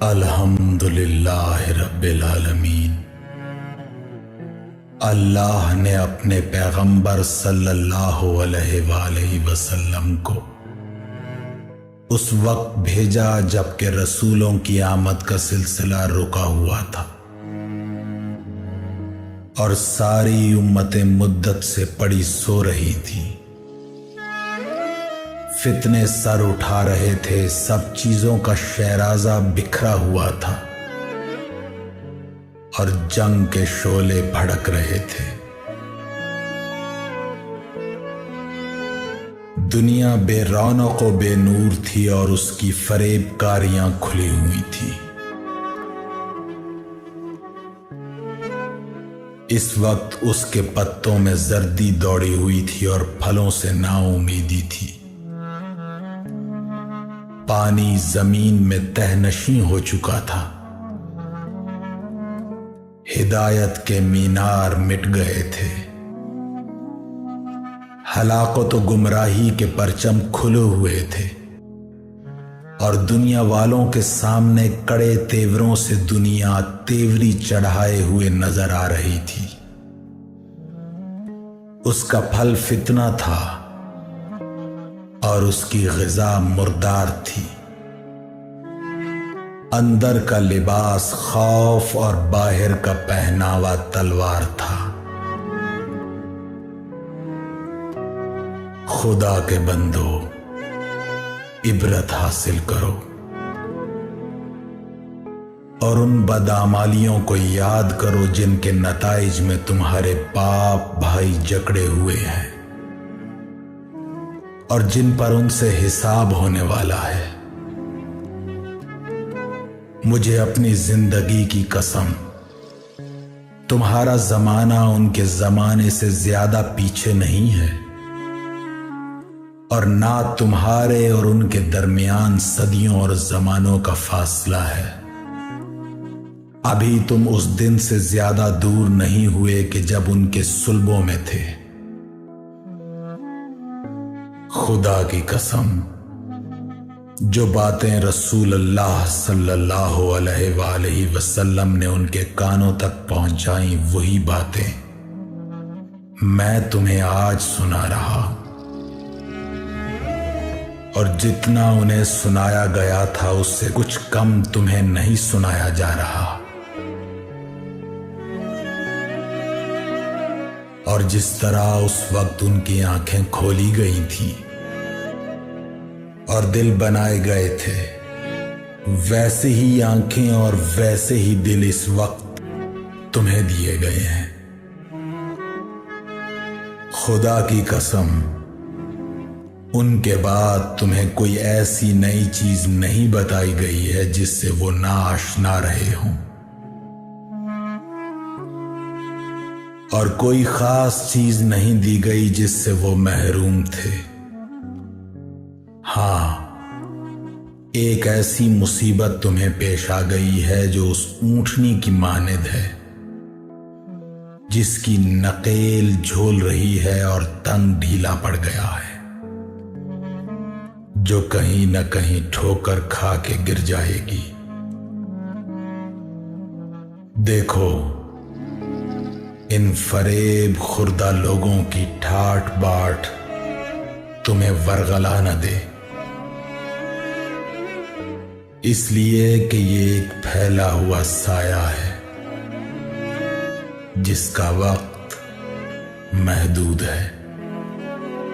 الحمدللہ رب العالمین۔ اللہ نے اپنے پیغمبر صلی اللہ علیہ وآلہ وسلم کو اس وقت بھیجا جب کہ رسولوں کی آمد کا سلسلہ رکا ہوا تھا اور ساری امتیں مدت سے پڑی سو رہی تھی۔ فتنے سر اٹھا رہے تھے، سب چیزوں کا شیرازہ بکھرا ہوا تھا اور جنگ کے شعلے بھڑک رہے تھے۔ دنیا بے رونق و بے نور تھی اور اس کی فریب کاریاں کھلی ہوئی تھی۔ اس وقت اس کے پتوں میں زردی دوڑی ہوئی تھی اور پھلوں سے نا امیدی تھی۔ پانی زمین میں تہ نشیں ہو چکا تھا، ہدایت کے مینار مٹ گئے تھے، ہلاکت و گمراہی کے پرچم کھلے ہوئے تھے اور دنیا والوں کے سامنے کڑے تیوروں سے دنیا تیوری چڑھائے ہوئے نظر آ رہی تھی۔ اس کا پھل فتنہ تھا اور اس کی غذا مردار تھی۔ اندر کا لباس خوف اور باہر کا پہناوا تلوار تھا۔ خدا کے بندو، عبرت حاصل کرو اور ان بدعمالیوں کو یاد کرو جن کے نتائج میں تمہارے باپ بھائی جکڑے ہوئے ہیں اور جن پر ان سے حساب ہونے والا ہے۔ مجھے اپنی زندگی کی قسم، تمہارا زمانہ ان کے زمانے سے زیادہ پیچھے نہیں ہے اور نہ تمہارے اور ان کے درمیان صدیوں اور زمانوں کا فاصلہ ہے۔ ابھی تم اس دن سے زیادہ دور نہیں ہوئے کہ جب ان کے صلبوں میں تھے۔ خدا کی قسم، جو باتیں رسول اللہ صلی اللہ علیہ وآلہ وسلم نے ان کے کانوں تک پہنچائیں، وہی باتیں میں تمہیں آج سنا رہا اور جتنا انہیں سنایا گیا تھا اس سے کچھ کم تمہیں نہیں سنایا جا رہا۔ اور جس طرح اس وقت ان کی آنکھیں کھولی گئی تھیں اور دل بنائے گئے تھے، ویسے ہی آنکھیں اور ویسے ہی دل اس وقت تمہیں دیے گئے ہیں۔ خدا کی قسم، ان کے بعد تمہیں کوئی ایسی نئی چیز نہیں بتائی گئی ہے جس سے وہ ناآشنا رہے ہوں، اور کوئی خاص چیز نہیں دی گئی جس سے وہ محروم تھے۔ ہاں، ایک ایسی مصیبت تمہیں پیش آ گئی ہے جو اس اونٹنی کی مانند ہے جس کی نقیل جھول رہی ہے اور تن ڈھیلا پڑ گیا ہے، جو کہیں نہ کہیں ٹھوکر کھا کے گر جائے گی۔ دیکھو، ان فریب خوردہ لوگوں کی ٹھاٹ باٹ تمہیں ورغلا نہ دے، اس لیے کہ یہ ایک پھیلا ہوا سایہ ہے جس کا وقت محدود ہے۔